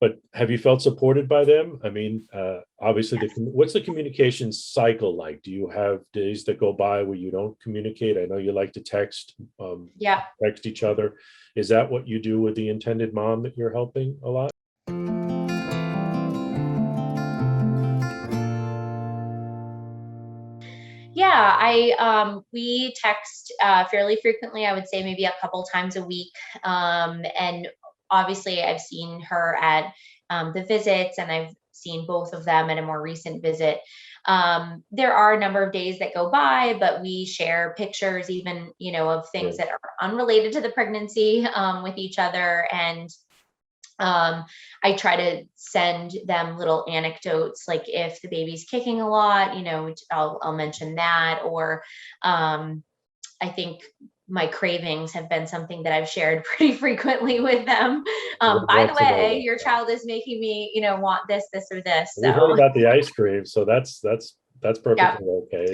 But have you felt supported by them? I mean, obviously, what's the communication cycle like? Do you have days that go by where you don't communicate? I know you like to Yeah. text each other. Is that what you do with the intended mom that you're helping a lot? Yeah, I we text fairly frequently. I would say maybe a couple times a week. And obviously, I've seen her at the visits, and I've seen both of them at a more recent visit. There are a number of days that go by, but we share pictures, even of things Right. that are unrelated to the pregnancy with each other, and I try to send them little anecdotes, like if the baby's kicking a lot, which I'll mention that, or I think my cravings have been something that I've shared pretty frequently with them. By the Lots of way, all your that. child is making me, want this or this. We heard So about the ice cream, so that's yeah, perfectly okay.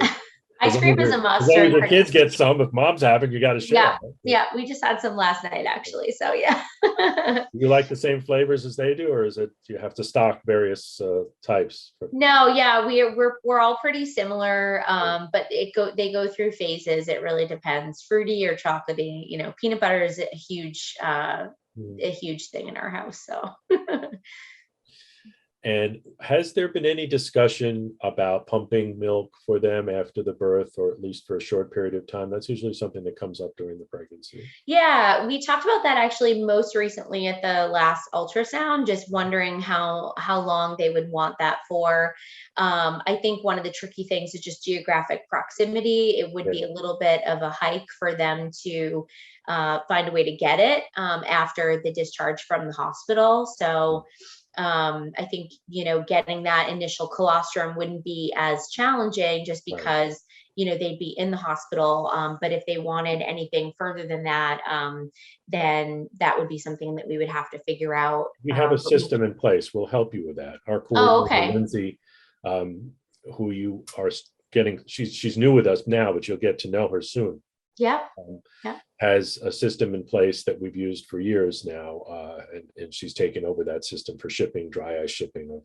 ice cream is a As must long as during your kids pregnancy. get some, if mom's having, you got to share. Yeah, yeah, we just had some last night actually. So yeah. Do you like the same flavors as they do, or is it you have to stock various types? No, yeah, we're all pretty similar, but they go through phases. It really depends. Fruity or chocolatey, peanut butter is Mm. a huge thing in our house. So And has there been any discussion about pumping milk for them after the birth, or at least for a short period of time? That's usually something that comes up during the pregnancy. yeah, we talked about that actually most recently at the last ultrasound, just wondering how long they would want that for. I think one of the tricky things is just geographic proximity. It would Yeah, be a little bit of a hike for them to find a way to get it after the discharge from the hospital. So I think, getting that initial colostrum wouldn't be as challenging just right. because, they'd be in the hospital. But if they wanted anything further than that, then that would be something that we would have to figure out. We have a But we, system in place. We'll help you with that. Our oh, coordinator, okay. Lindsay, um, who you are getting, she's new with us now, but you'll get to know her soon. Yep. Um, Yep. has a system in place that we've used for years now, and she's taken over that system for shipping, dry ice shipping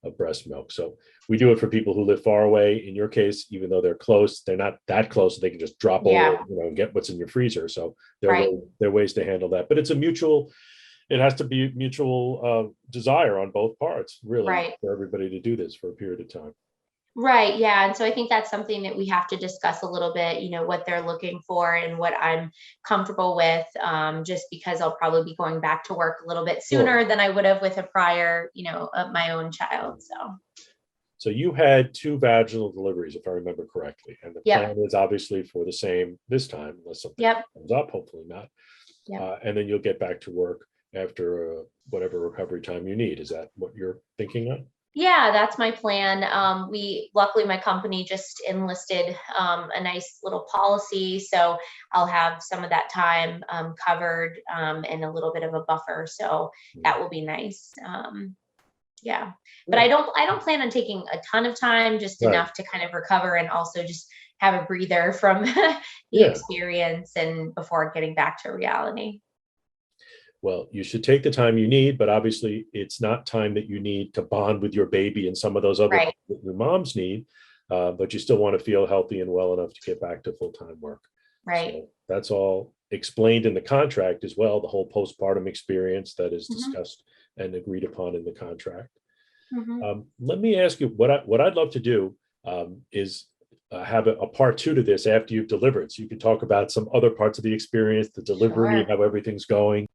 of breast milk. So we do it for people who live far away. In your case, even though they're close, they're not that close, so they can just drop over, Yeah. and get what's in your freezer. So Right. there are ways to handle that, but it has to be mutual desire on both parts, really, Right. for everybody to do this for a period of time. Right. Yeah. And so I think that's something that we have to discuss a little bit, what they're looking for and what I'm comfortable with, just because I'll probably be going back to work a little bit Sure. sooner than I would have with a prior, of my own child. So, So you had two vaginal deliveries, if I remember correctly, and the yep. plan is obviously for the same this time, unless something Yep. comes up, hopefully not. Yep. And then you'll get back to work after whatever recovery time you need. Is that what you're thinking of? Yeah, that's my plan. Luckily, my company just enlisted a nice little policy. So I'll have some of that time covered and a little bit of a buffer. So Mm. that will be nice. Yeah, but Good. I don't plan on taking a ton of time, just Right. enough to kind of recover and also just have a breather from the Yeah. experience and before getting back to reality. Well, you should take the time you need, but obviously it's not time that you need to bond with your baby and some of those other Right. things that your moms need. But you still want to feel healthy and well enough to get back to full-time work. Right. So that's all explained in the contract as well, the whole postpartum experience that is Hmm. discussed and agreed upon in the contract. Hmm. Let me ask you what I'd love to do is have a part two to this after you've delivered. So you can talk about some other parts of the experience, the delivery, Sure. how everything's going.